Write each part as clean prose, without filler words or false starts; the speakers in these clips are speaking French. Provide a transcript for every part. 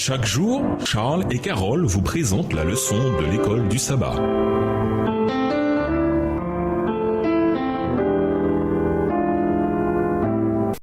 Chaque jour, Charles et Carole vous présentent la leçon de l'école du sabbat.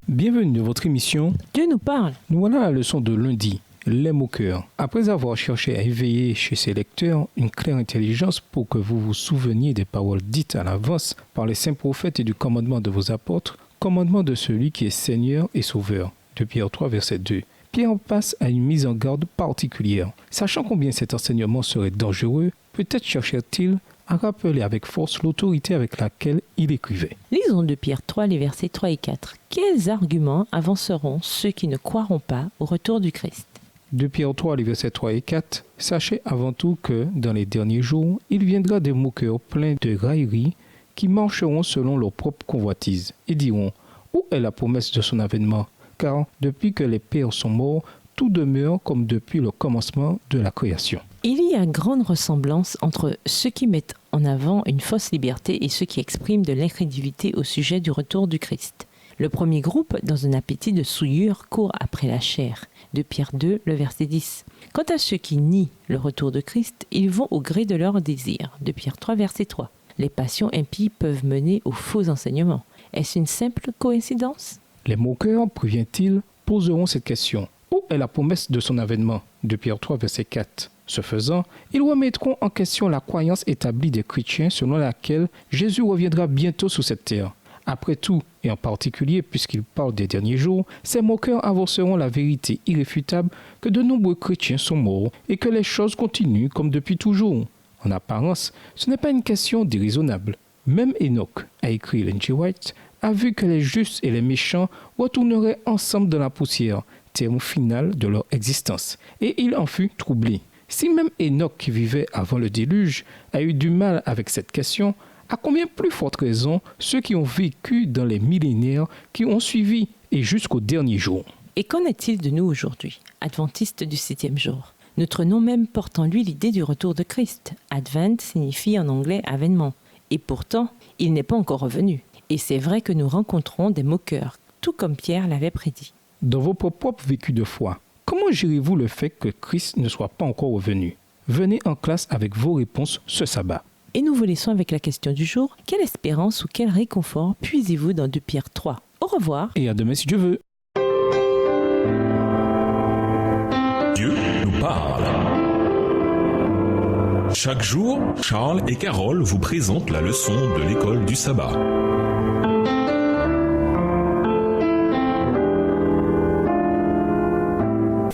Bienvenue dans votre émission Dieu nous parle. Nous voilà à la leçon de lundi, les moqueurs. Après avoir cherché à éveiller chez ses lecteurs une claire intelligence pour que vous vous souveniez des paroles dites à l'avance par les saints prophètes et du commandement de vos apôtres, commandement de celui qui est Seigneur et Sauveur, de Pierre 3, verset 2. Pierre passe à une mise en garde particulière. Sachant combien cet enseignement serait dangereux, peut-être cherchait-il à rappeler avec force l'autorité avec laquelle il écrivait. Lisons de Pierre 3, les versets 3 et 4. Quels arguments avanceront ceux qui ne croiront pas au retour du Christ ? De Pierre 3, les versets 3 et 4, sachez avant tout que, dans les derniers jours, il viendra des moqueurs pleins de railleries qui marcheront selon leur propre convoitise et diront « Où est la promesse de son avènement ? Car depuis que les pères sont morts, tout demeure comme depuis le commencement de la création. » Il y a grande ressemblance entre ceux qui mettent en avant une fausse liberté et ceux qui expriment de l'incrédulité au sujet du retour du Christ. Le premier groupe, dans un appétit de souillure, court après la chair. De Pierre 2, le verset 10. Quant à ceux qui nient le retour de Christ, ils vont au gré de leurs désirs. De Pierre 3, verset 3. Les passions impies peuvent mener aux faux enseignements. Est-ce une simple coïncidence ? Les moqueurs, prévient-il, poseront cette question. Où est la promesse de son avènement ? De Pierre 3, verset 4. Ce faisant, ils remettront en question la croyance établie des chrétiens selon laquelle Jésus reviendra bientôt sur cette terre. Après tout, et en particulier puisqu'il parle des derniers jours, ces moqueurs avanceront la vérité irréfutable que de nombreux chrétiens sont morts et que les choses continuent comme depuis toujours. En apparence, ce n'est pas une question déraisonnable. Même Enoch, a écrit Ellen G. White, a vu que les justes et les méchants retourneraient ensemble dans la poussière, terme final de leur existence, et il en fut troublé. Si même Enoch, qui vivait avant le déluge, a eu du mal avec cette question, à combien plus forte raison ceux qui ont vécu dans les millénaires qui ont suivi et jusqu'au dernier jour. Et qu'en est-il de nous aujourd'hui, adventistes du 7e jour ? Notre nom même porte en lui l'idée du retour de Christ. Advent signifie en anglais avènement. Et pourtant, il n'est pas encore revenu. Et c'est vrai que nous rencontrons des moqueurs, tout comme Pierre l'avait prédit. Dans votre propre vécu de foi, comment gérez-vous le fait que Christ ne soit pas encore revenu ? Venez en classe avec vos réponses ce sabbat. Et nous vous laissons avec la question du jour. Quelle espérance ou quel réconfort puisez-vous dans 2 Pierre 3 ? Au revoir. Et à demain si Dieu veut. Dieu nous parle. Chaque jour, Charles et Carole vous présentent la leçon de l'école du sabbat.